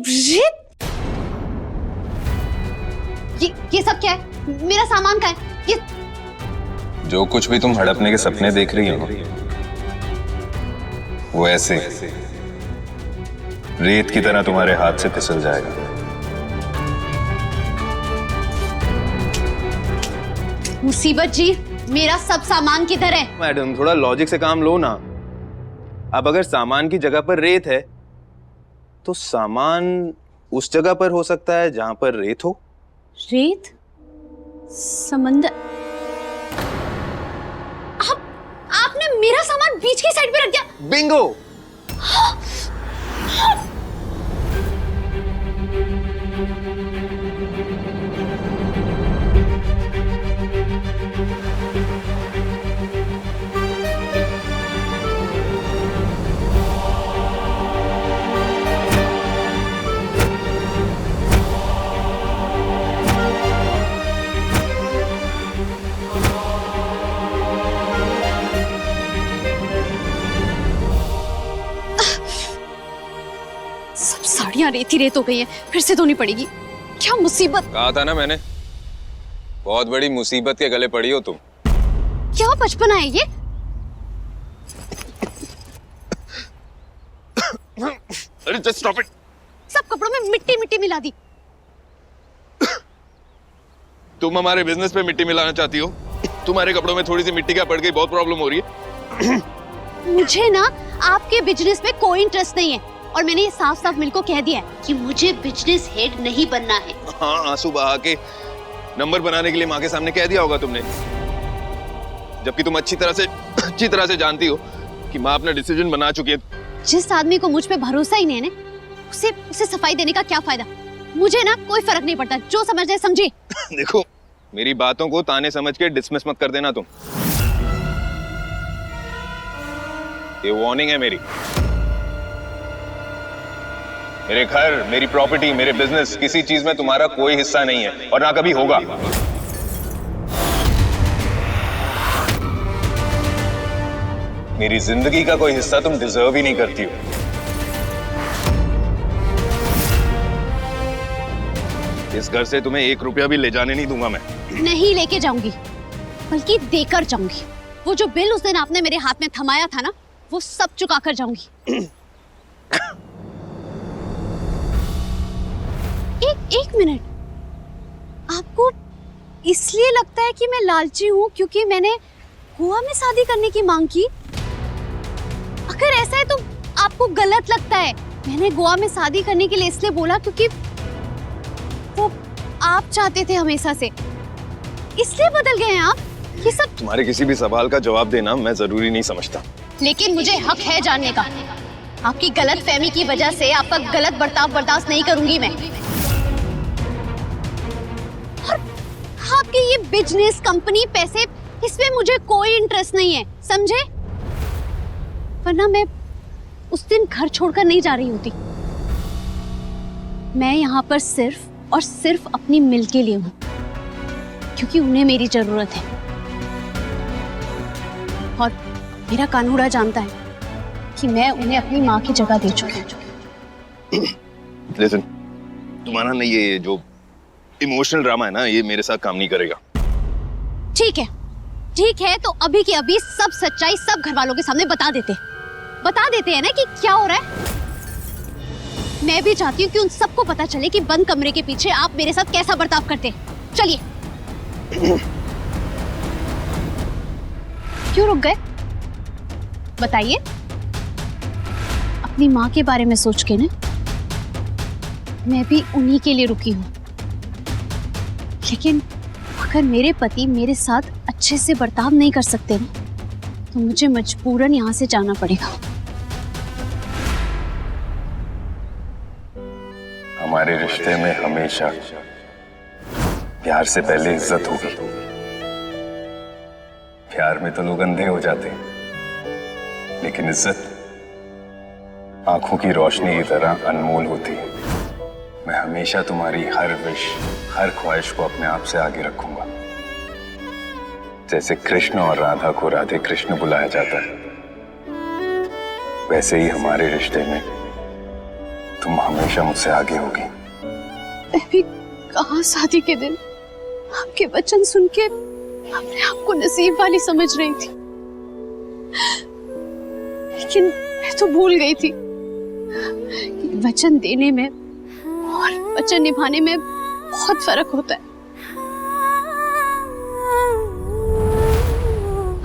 रेत? ये सब क्या है? मेरा सामान कहाँ है? ये जो कुछ भी तुम हड़पने के सपने देख रही हो वो ऐसे रेत की तरह तुम्हारे हाथ से फिसल जाएगा। मुसीबत जी, मेरा सब सामान किधर है? मैडम थोड़ा लॉजिक से काम लो ना। अब अगर सामान की जगह पर रेत है तो सामान उस जगह पर हो सकता है जहां पर रेत हो। रेत? समंदर? आपने मेरा सामान बीच की साइड पे रख दिया। बिंगो। सब साड़ियां रेत ही रेत हो गई हैं, फिर से धोनी पड़ेगी। क्या मुसीबत! कहा था ना मैंने, बहुत बड़ी मुसीबत के गले पड़ी हो तुम। क्या बचपना है ये? अरे जस्ट स्टॉप इट। सब कपड़ों में मिट्टी मिट्टी मिला दी। तुम हमारे बिजनेस पे मिट्टी मिलाना चाहती हो? तुम्हारे कपड़ों में थोड़ी सी मिट्टी क्या पड़ गई, बहुत प्रॉब्लम हो रही है। मुझे ना आपके बिजनेस में कोई इंटरेस्ट नहीं है और मैंने ये साफ साफ मिल को कह दिया है कि मुझे बिजनेस हेड नहीं बनना है। हाँ, आंसू बहा के नंबर बनाने के लिए माँ के सामने कह दिया होगा तुमने, जबकि तुम अच्छी तरह से जानती हो कि माँ अपना डिसीजन बना चुकी है। जिस आदमी को मुझ पे भरोसा ही नहीं है ना, उसे सफाई देने का क्या फायदा? मुझे ना कोई फर्क नहीं पड़ता, जो समझ जाए समझे। देखो, मेरी बातों को ताने समझ के डिसमिस मत कर देना तुम। ये वार्निंग है मेरी। मेरे घर, मेरी प्रॉपर्टी, मेरे बिजनेस, किसी चीज में तुम्हारा कोई हिस्सा नहीं है और ना कभी होगा। मेरी जिंदगी का कोई हिस्सा तुम डिजर्व ही नहीं करती हो। इस घर से तुम्हें 1 रुपया भी ले जाने नहीं दूंगा मैं। नहीं लेके जाऊंगी, बल्कि देकर जाऊंगी। वो जो बिल उस दिन आपने मेरे हाथ में थमाया था ना, वो सब चुका कर जाऊंगी। एक मिनट, आपको इसलिए लगता है कि मैं लालची हूँ क्योंकि मैंने गोवा में शादी करने की मांग की? अगर ऐसा है तो आपको गलत लगता है। मैंने गोवा में शादी करने के लिए इसलिए बोला क्योंकि वो आप चाहते थे हमेशा से, इसलिए बदल गए हैं आप। ये सब तुम्हारे किसी भी सवाल का जवाब देना मैं जरूरी नहीं समझता, लेकिन मुझे हक है जानने का। आपकी गलत फहमी की वजह से आपका गलत बर्ताव बर्दाश्त नहीं करूंगी मैं। और आपकी ये बिजनेस, कंपनी, पैसे, इसमें मुझे कोई इंटरेस्ट नहीं है, समझे? वरना मैं उस दिन घर छोड़कर नहीं जा रही होती। मैं यहाँ पर सिर्फ और सिर्फ अपनी मिल के लिए हूँ, क्योंकि उन्हें मेरी जरूरत है। और मेरा कानूड़ा जानता है कि मैं उन्हें अपनी माँ की जगह दे चुकी हूँ। लिसन, तुम्हारा नहीं, ये जो इमोशनल ड्रामा है ना, ये मेरे साथ काम नहीं करेगा। ठीक है, तो अभी की अभी सब सच्चाई सब घर वालों के सामने बता देते हैं ना कि क्या हो रहा है। मैं भी चाहती हूँ कि उन सबको पता चले कि बंद कमरे के पीछे आप मेरे साथ कैसा बर्ताव करते हैं। चलिए। क्यों रुक गए? बताइए। अपनी माँ के बारे में सोच के ना, मैं भी उन्हीं के लिए रुकी हूँ। लेकिन अगर मेरे पति मेरे साथ अच्छे से बर्ताव नहीं कर सकते ना, तो मुझे मजबूरन यहाँ से जाना पड़ेगा। हमारे रिश्ते में हमेशा प्यार से पहले इज्जत होगी। प्यार में तो लोग अंधे हो जाते हैं, लेकिन इज्जत आंखों की रोशनी की तरह अनमोल होती है। मैं हमेशा तुम्हारी हर विश, हर ख्वाहिश को अपने आप से आगे रखूंगा। जैसे कृष्ण और राधा को राधे कृष्ण बुलाया जाता है, वैसे ही हमारे रिश्ते में तुम हमेशा मुझसे आगे होगी। मैं भी कहाँ शादी के दिन आपके वचन सुन के अपने आप को नसीब वाली समझ रही थी, लेकिन मैं तो भूल गई थी कि वचन देने में और वचन निभाने में बहुत फर्क होता है।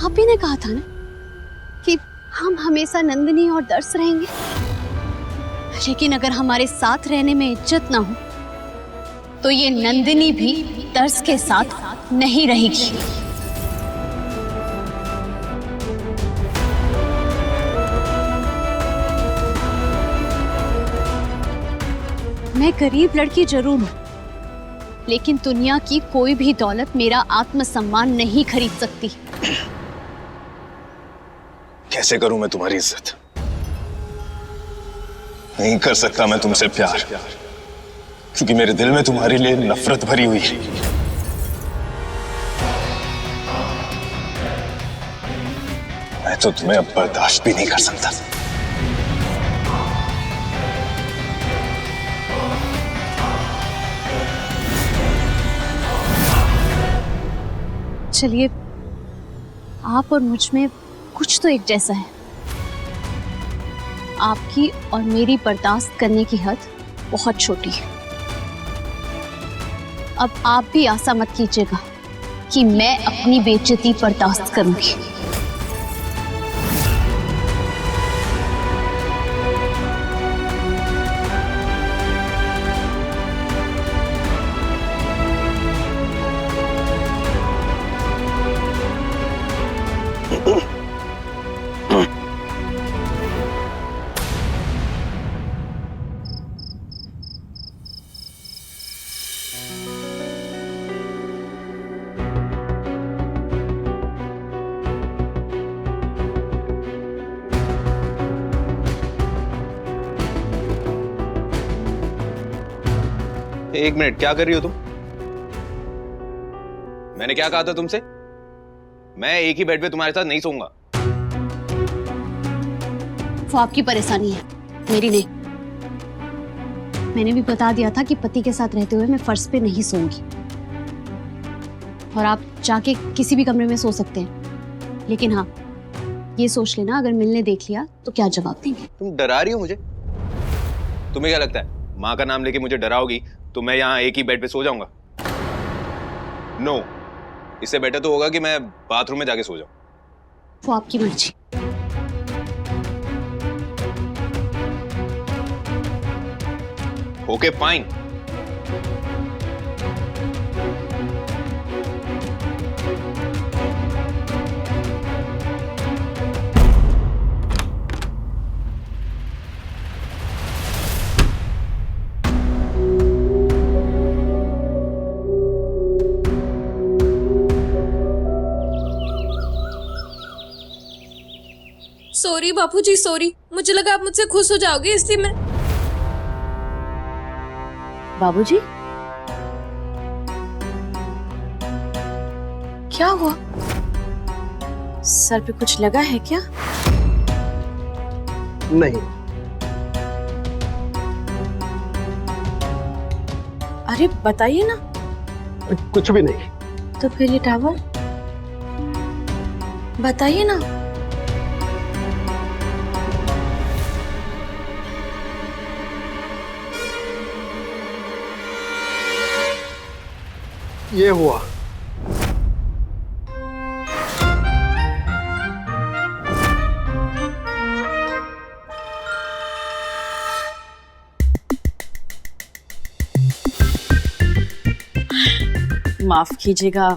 आप ही ने कहा था ना कि हम हमेशा नंदिनी और दर्श रहेंगे, लेकिन अगर हमारे साथ रहने में इज्जत ना हो तो ये नंदिनी भी दर्श के साथ नहीं रहेगी। मैं गरीब लड़की जरूर हूं, लेकिन दुनिया की कोई भी दौलत मेरा आत्मसम्मान नहीं खरीद सकती। कैसे करूं मैं तुम्हारी इज्जत? नहीं कर सकता मैं तुमसे प्यार, क्योंकि मेरे दिल में तुम्हारे लिए नफरत भरी हुई है। मैं तो तुम्हें अब बर्दाश्त भी नहीं कर सकता। चलिए, आप और मुझ में कुछ तो एक जैसा है। आपकी और मेरी बर्दाश्त करने की हद बहुत छोटी है। अब आप भी आशा मत कीजिएगा कि मैं अपनी बेइज्जती बर्दाश्त करूंगी। एक मिनट, क्या कर रही हो तुम? मैंने क्या कहा था तुमसे? मैं एक ही बेड पे तुम्हारे साथ नहीं सोऊंगा। वो आपकी परेशानी है, मेरी नहीं। मैंने भी बता दिया था कि पति के साथ रहते हुए मैं फर्श पे नहीं सोऊंगी, और आप जाके किसी भी कमरे में सो सकते हैं। लेकिन हाँ, ये सोच लेना, अगर मिलने देख लिया तो क्या जवाब देंगे। तुम डरा रही हो मुझे? तुम्हें क्या लगता है माँ का नाम लेके मुझे डराओगी तो मैं यहाँ एक ही बेड पे सो जाऊंगा? नो, इससे बेटर तो होगा कि मैं बाथरूम में जाके सो जाऊं। वो आपकी मर्जी। Okay fine. सॉरी बापूजी, सॉरी। मुझे लगा आप मुझसे खुश हो जाओगे, इसलिए मैं। बाबूजी, क्या हुआ? सर पे कुछ लगा है क्या? नहीं। अरे बताइए ना। कुछ भी नहीं। तो फिर ये टावल बताइए ना। ये हुआ। माफ कीजिएगा,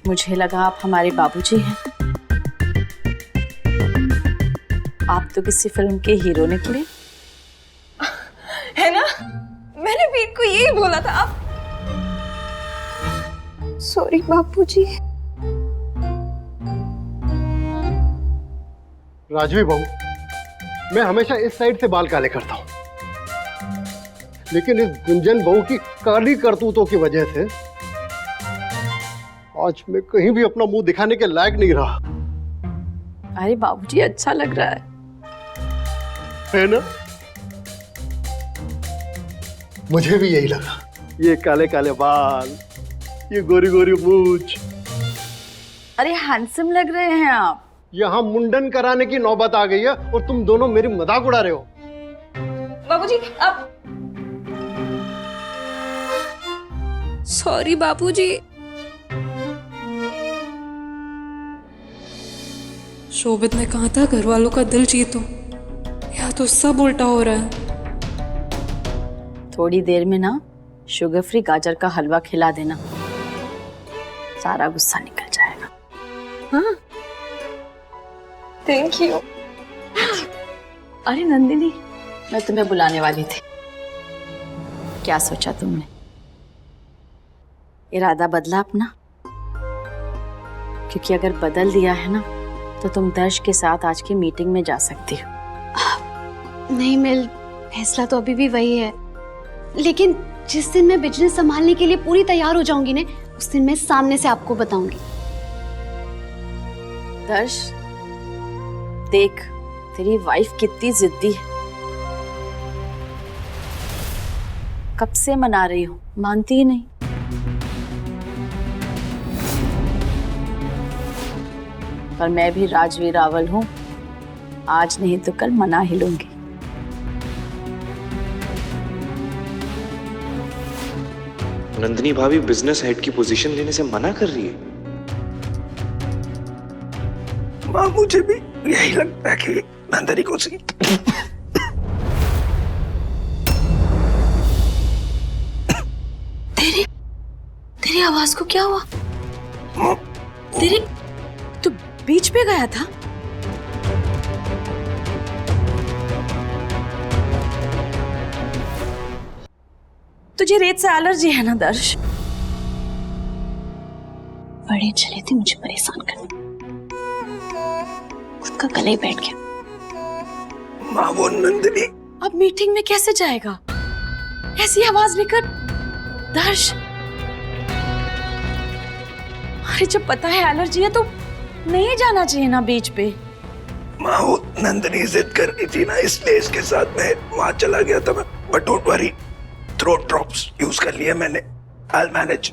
मुझे लगा आप हमारे बाबूजी हैं। आप तो किसी फिल्म के हीरो निकले। है ना, मैंने भी इनको यही बोला था। आप सॉरी बापूजी। राजवी बहू, मैं हमेशा इस साइड से बाल काले करता हूं, लेकिन इस गुंजन बहू की काली करतूतों की वजह से आज मैं कहीं भी अपना मुंह दिखाने के लायक नहीं रहा। अरे बाबूजी, अच्छा लग रहा है है ना? मुझे भी यही लगा। ये काले काले बाल, ये गोरी गोरी मूछ। अरे हैंडसम लग रहे हैं आप। यहाँ मुंडन कराने की नौबत आ गई है और तुम दोनों मेरी मजाक उड़ा रहे हो। बाबूजी अब सॉरी बाबूजी। शोभित ने कहा था घर वालों का दिल जीतो, या तो सब उल्टा हो रहा है। थोड़ी देर में ना शुगर फ्री गाजर का हलवा खिला देना, सारा गुस्सा निकल जाएगा। हाँ थैंक यू। अरे नंदिनी, मैं तुम्हें बुलाने वाली थी। क्या सोचा तुमने? इरादा बदला अपना? क्योंकि अगर बदल दिया है ना तो तुम दर्श के साथ आज की मीटिंग में जा सकती हो। नहीं मिल, फैसला तो अभी भी वही है, लेकिन जिस दिन मैं बिजनेस संभालने के लिए पूरी तैयार हो जाऊंगी ना, उस दिन मैं सामने से आपको बताऊंगी। दर्श देख, तेरी वाइफ कितनी जिद्दी है। कब से मना रही हूँ, मानती ही नहीं। पर मैं भी राजवीर रावल हूँ, आज नहीं तो कल मना ही लूंगी। नंदिनी भाभी बिजनेस हेड की पोजीशन लेने से मना कर रही है। माँ मुझे भी यही लगता है कि नंदिनी को सी तेरी आवाज को क्या हुआ? तेरी तू बीच पे गया था? तुझे रेत से एलर्जी है ना दर्श? बड़े चले थे मुझे परेशान करने, खुद का गले ही बैठ गया। माँ वो नंदिनी अब मीटिंग में कैसे जाएगा? ऐसी आवाज लेकर दर्श। अरे जब पता है एलर्जी है तो नहीं जाना चाहिए ना बीच पे। माँ वो नंदिनी जिद कर रही थी ना, इसलिए इसके साथ मैं वहां चला गया था। मैं but don't worry, throat drops use कर लिए मैंने। I'll manage।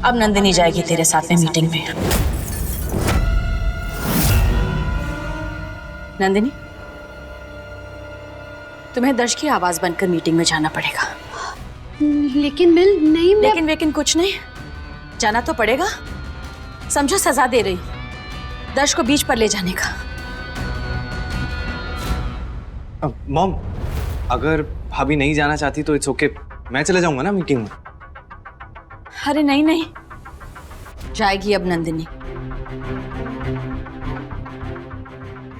अब नंदिनी जाएगी तेरे साथ में मीटिंग में। नंदिनी, तुम्हें दर्श की आवाज बनकर मीटिंग में जाना पड़ेगा। लेकिन मिल, नहीं मैं... लेकिन वेकिन कुछ नहीं, जाना तो पड़ेगा। समझो सजा दे रही, दर्श को बीच पर ले जाने का। मॉम, अगर भाभी नहीं जाना चाहती तो इट्स ओके, मैं चले जाऊंगा ना मीटिंग में। अरे नहीं नहीं, जाएगी अब नंदिनी।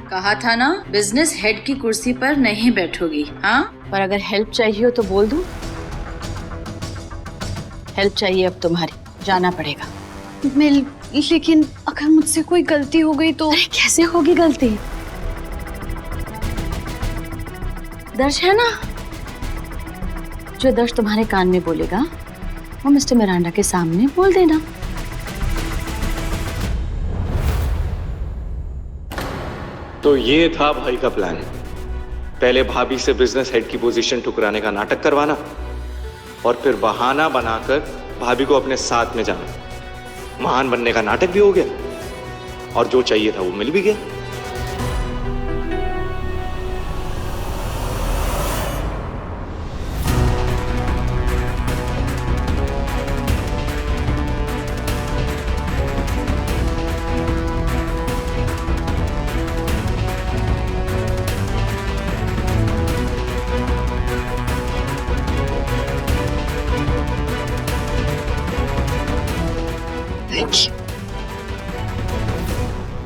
कहा था ना बिजनेस हेड की कुर्सी पर नहीं बैठोगी। हाँ, पर अगर हेल्प चाहिए हो तो बोल दूं। हेल्प चाहिए अब तुम्हारी, जाना पड़ेगा। मिल, लेकिन अगर मुझसे कोई गलती हो गई तो... अरे कैसे होगी गलती? दर्श है ना, जो दर्श तुम्हारे कान में बोलेगा वो मिस्टर मिरांडा के सामने बोल देना। तो ये था भाई का प्लान। पहले भाभी से बिजनेस हेड की पोजीशन ठुकराने का नाटक करवाना और फिर बहाना बनाकर भाभी को अपने साथ में जाना। महान बनने का नाटक भी हो गया और जो चाहिए था वो मिल भी गया।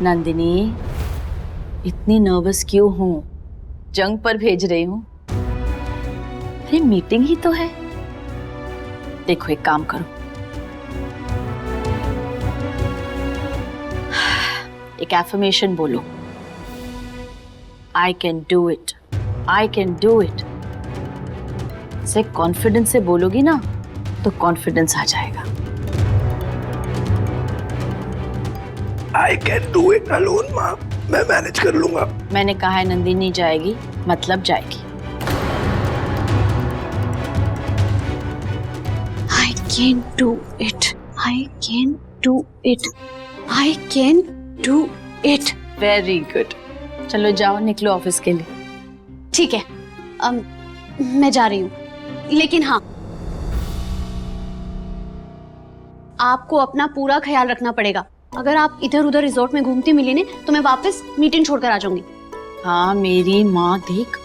नंदिनी, इतनी नर्वस क्यों हूं? जंग पर भेज रही हूं? अरे मीटिंग ही तो है। देखो एक काम करो, एक एफर्मेशन बोलो, I can do it, I can do it. से कॉन्फिडेंस से बोलोगी ना तो कॉन्फिडेंस आ जाएगा। I can do it alone माँ, मैं मैनेज कर लूंगा। मैंने कहा है नंदिनी जाएगी मतलब जाएगी। Can do it, I can do it, I can do it. Very good. चलो जाओ, निकलो ऑफिस के लिए। ठीक है, मैं जा रही हूँ, लेकिन हाँ, आपको अपना पूरा ख्याल रखना पड़ेगा। अगर आप इधर उधर रिजॉर्ट में घूमती मिली ने तो मैं वापस मीटिंग छोड़कर आ जाऊंगी। हाँ मेरी माँ, देख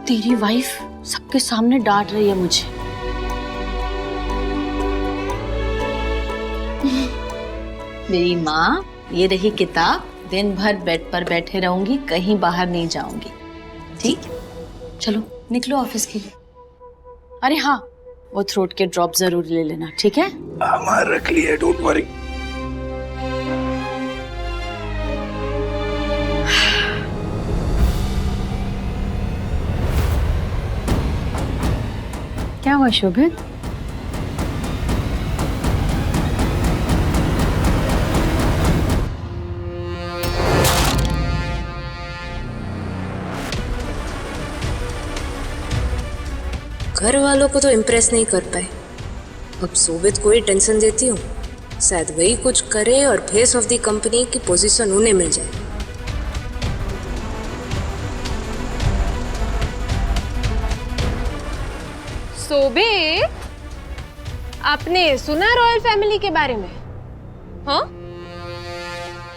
तेरी वाइफ सबके सामने डांट रही है मुझे। मेरी माँ, ये रही किताब, दिन भर बेड पर बैठे रहूंगी, कहीं बाहर नहीं जाऊंगी। ठीक, चलो निकलो ऑफिस के लिए। अरे हाँ, वो थ्रोट के ड्रॉप जरूर ले लेना, ठीक है? हमारा रख लिया, डोंट वरी। क्या हुआ शोभित? घर वालों को तो इम्प्रेस नहीं कर पाए, अब सोबित को ही टेंशन देती हूँ। शायद वही कुछ करे और फेस ऑफ द कंपनी की पोजीशन उन्हें मिल जाए। सोबित, आपने सुना रॉयल फैमिली के बारे में? हाँ,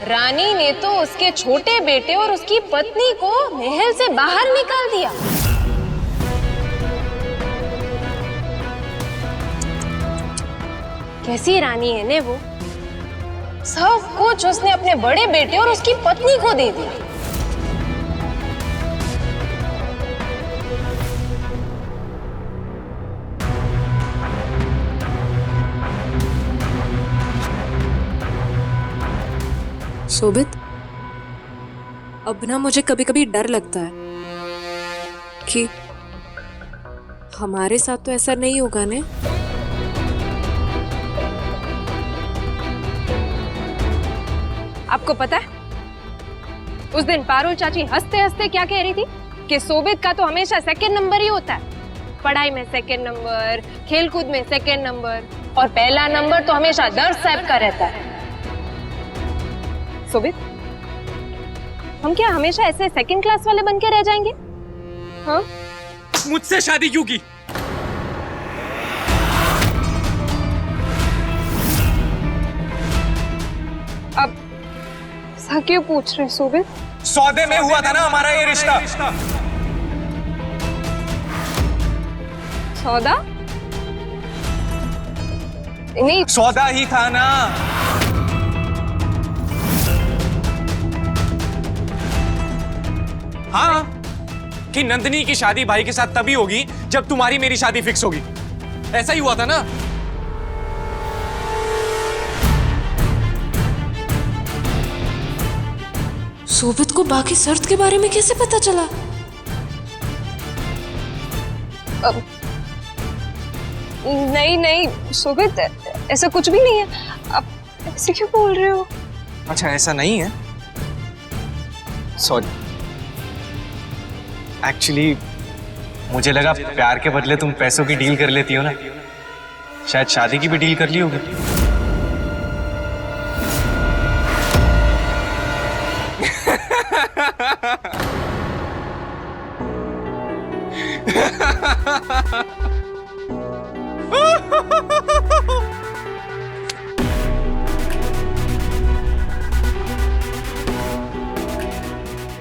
रानी ने तो उसके छोटे बेटे और उसकी पत्नी को महल से बाहर निकाल दिया। कैसी रानी है ने वो, सब कुछ उसने अपने बड़े बेटे और उसकी पत्नी को दे दिया। सोबित, अब ना मुझे कभी कभी डर लगता है कि हमारे साथ तो ऐसा नहीं होगा ने। आपको पता है, उस दिन पारुल चाची हंसते हंसते क्या कह रही थी कि सोबित का तो हमेशा सेकंड नंबर ही होता है। पढ़ाई में सेकंड नंबर, खेलकूद में सेकंड नंबर, और पहला नंबर तो हमेशा दर्द साहब का रहता है। सोबित, हम क्या हमेशा ऐसे सेकंड क्लास वाले बन के रह जाएंगे? हाँ? मुझसे शादी क्यों की? अब ऐसा क्यों पूछ रहे सोबित? सौदे में हुआ था ना हमारा ये रिश्ता। सौदा? नहीं, सौदा ही था ना। हाँ, कि नंदिनी की शादी भाई के साथ तभी होगी जब तुम्हारी मेरी शादी फिक्स होगी। ऐसा ही हुआ था ना। सोबित को बाकी शर्त के बारे में कैसे पता चला? नहीं नहीं सोबित, ऐसा कुछ भी नहीं है। आप ऐसे क्यों बोल रहे हो? अच्छा, ऐसा नहीं है। सॉरी, एक्चुअली मुझे लगा प्यार के बदले तुम पैसों की डील कर लेती हो ना, शायद शादी की भी डील कर ली होगी।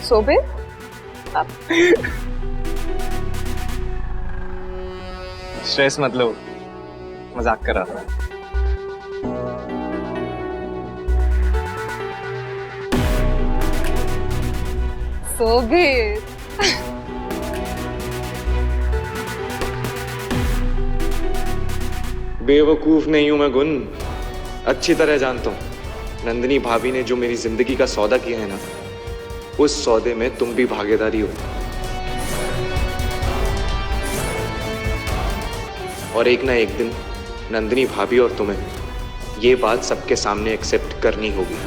सोबित, स्ट्रेस मत लो, मजाक कर रहा था। सोबित, बेवकूफ नहीं हूं मैं गुन, अच्छी तरह जानता हूं। नंदिनी भाभी ने जो मेरी जिंदगी का सौदा किया है ना, उस सौदे में तुम भी भागीदारी हो। और एक ना एक दिन नंदिनी भाभी और तुम्हें ये बात सबके सामने एक्सेप्ट करनी होगी।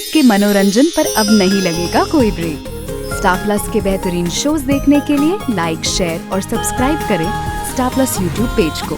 आपके मनोरंजन पर अब नहीं लगेगा कोई ब्रेक। स्टार प्लस के बेहतरीन शोज देखने के लिए लाइक, शेयर और सब्सक्राइब करें स्टार प्लस यूट्यूब पेज को।